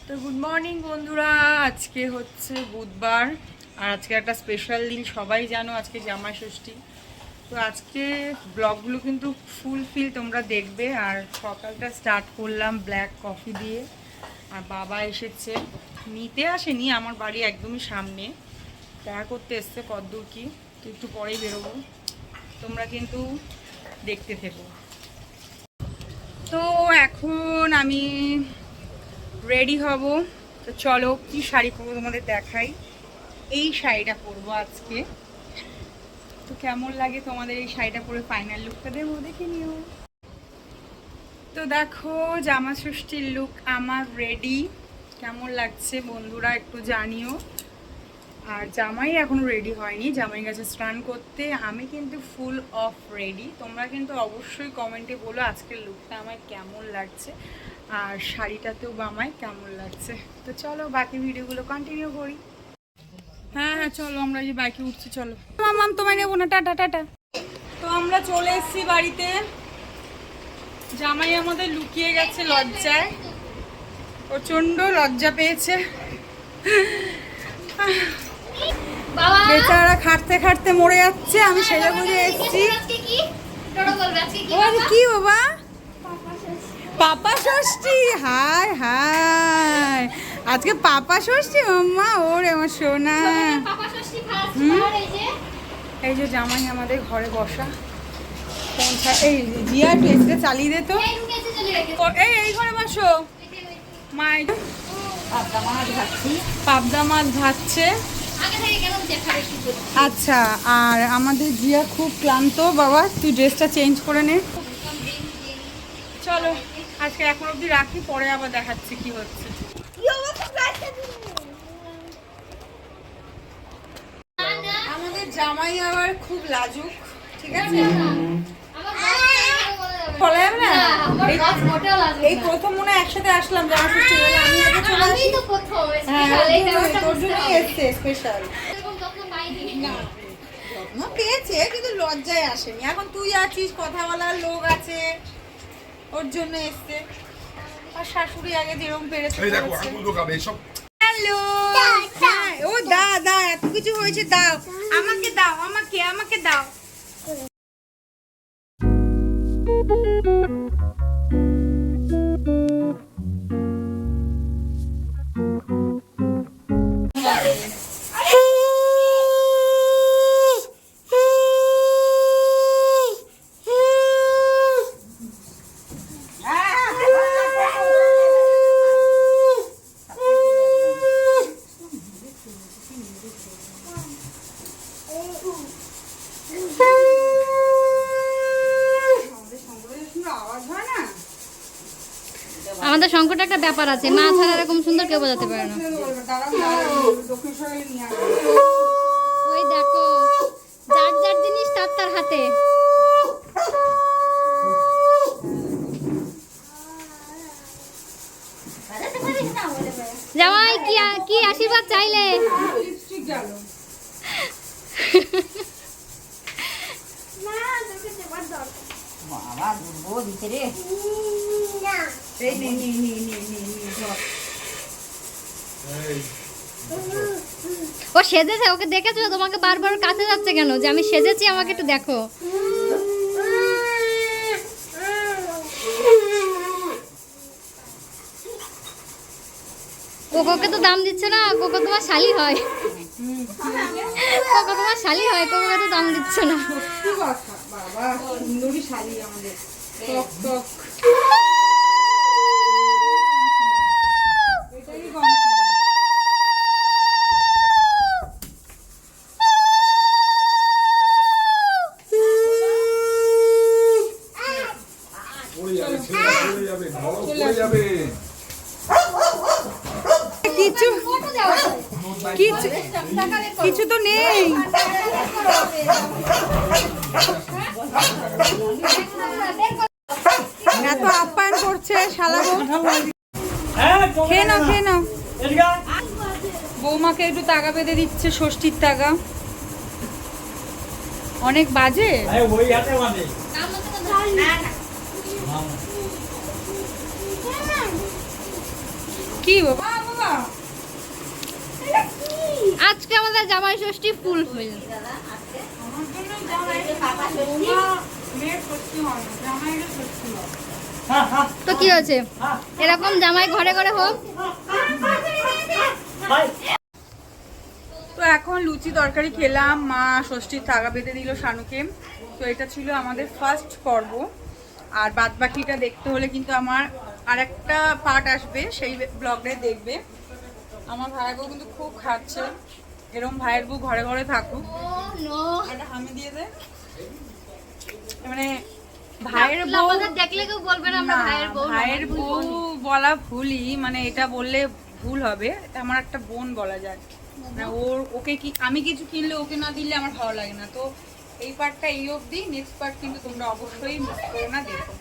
তো good morning বন্ধুরা, আজকে হচ্ছে বুধবার আর আজকে একটা স্পেশাল দিন। সবাই জানো আজকে জামাই ষষ্ঠী। তো আজকে ব্লগগুলো কিন্তু ফুলফিল তোমরা দেখবে। আর সকালটা স্টার্ট করলাম ব্ল্যাক কফি দিয়ে। আর বাবা এসেছে, নিতে আসেনি, আমার বাড়ি একদমই সামনে, দেখা করতে এসছে। কদ্দূর কি তো একটু পরেই বেরোবো, তোমরা কিন্তু দেখতে থেকো। তো এখন আমি রেডি হব। তো চলো কি শাড়ি পরবো তোমাদের দেখাই। এই শাড়িটা পরবো আজকে। তো কেমন লাগে তোমাদের এই শাড়িটা পরে, ফাইনাল লুকটা দেবো, দেখে নিও। তো দেখো জামা ষষ্ঠীর লুক আমার রেডি। কেমন লাগছে বন্ধুরা একটু জানিও। আর জামাই এখনো রেডি হয়নি, জামাই গেছে স্নান করতে। আমি কিন্তু ফুল অফ রেডি। তোমরা কিন্তু অবশ্যই কমেন্টে বলো আজকের লুকটা আমার কেমন লাগছে, আর শাড়িটাতেও বা আমায় কেমন লাগছে। তো চলো বাকি ভিডিওগুলো কন্টিনিউ করি। হ্যাঁ হ্যাঁ চলো, আমরা যে বাইকে উঠছি, চলো। মাম তোমায় নেবো না, টাটা টাটা। তো আমরা চলে এসেছি বাড়িতে। জামাই আমাদের লুকিয়ে গেছে লজ্জায়, প্রচন্ড লজ্জা পেয়েছে। বেচারা খাটতে খাটতে মরে যাচ্ছে। আমি সেজে বুঝে এসেছি। কি বাবা, পাপা ষষ্ঠী? হায় হায়, আজকে পাপা ষষ্ঠী মাম্মা। ওরে আমার সোনা। এই যে জামাই আমাদের ঘরে বসা। এই জিয়া একটু এসে চালিয়ে দে তো। এই ঘরে বসো। মা পাবদা মাছ ভাজছে। আচ্ছা, আর আমাদের জিয়া খুব ক্লান্ত। বাবা তুই ড্রেসটা চেঞ্জ করে নে। চলো আজকে এখন অবধি রাখি, পরে আবার দেখাচ্ছি কি হচ্ছে। আমাদের জামাই আবার খুব লাজুক, ঠিক আছে? এই প্রথম মনে একসাথে আসলাম জামা ষষ্ঠী বলে। আমি আগে চলে আসি। তোর জন্যই এসছে স্পেশাল। যত্ন পেয়েছে কিন্তু লজ্জায় আসেনি। এখন তুই আছিস, কথা বলার লোক আছে, ওর জন্য এসছে। আর শাশুড়ি আগে যেরকম পেরেছে। হ্যালো, ও দা এত কিছু হয়েছে, দাও আমাকে, দাও আমাকে, আমাকে দাও। আমাদের সংকট একটা ব্যাপার আছে, মা ছাড়া এরকম সুন্দর কেউ বোঝাতে পারে না। ওই দেখো, যার যার জিনিস তার তার হাতে। জামাই কি আশীর্বাদ চাইলে? ও সেজেছে, ওকে দেখেছো? তোমাকে বারবার কাছে যাচ্ছে কেন যে আমি সেজেছি, আমাকে একটু দেখো। কোকোকে তো দাম দিচ্ছে না, কোকো তোমার শালি হয়। কোকো তোমার শালি হয়, কোকোকে তো দাম দিচ্ছে না। বাবা সুন্দরী শালি আমাদের, টক টক। কিছু তো নেই। এত আপ্যায়ন করছে শালা বউ। খেয়ে নাও, খেয়ে নাও। বৌমাকে একটু টাকা বেঁধে দিচ্ছে, ষষ্ঠীর টাকা। অনেক বাজে। কি বাবা বাবা আজকে আমাদের জামাই ষষ্ঠী ফুলফিল। আমার জন্য জামাই বৌমা মেয়ের ষষ্ঠী হয় না, জামাইয়ের ষষ্ঠী হয়। তো কি হয়েছে, এরকম জামাই ঘরে ঘরে হোক। তো এখন লুচি তরকারি খেলাম, মা ষষ্ঠীর তাগা বেঁধে দিল শানুকে। তো এটা ছিল আমাদের ফার্স্ট পর্ব, আর বাদ বাকিটা দেখতে হলে কিন্তু আমার আর একটা পার্ট আসবে, সেই ব্লগটাই দেখবে। আমার ভাইয়ের বউ কিন্তু খুব খাচ্ছে, এরকম ভাইয়ের বউ ঘরে ঘরে থাকুক। একটা হামি দিয়ে দে, মানে ভাইয়ের বউ দেখলে কেউ বলবে না আমরা ভাইয়ের বউ। ভাইয়ের বউ বলা ভুলই, মানে এটা বললে ভুল হবে, এটা আমার একটা বোন বলা যায়। মানে ওকে কি আমি কিছু কিনলে ওকে না দিলে আমার ভালো লাগে না। তো এই পার্টটা এই অবধি, নেক্সট পার্ট কিন্তু তোমরা অবশ্যই মিস করো না, দেখো।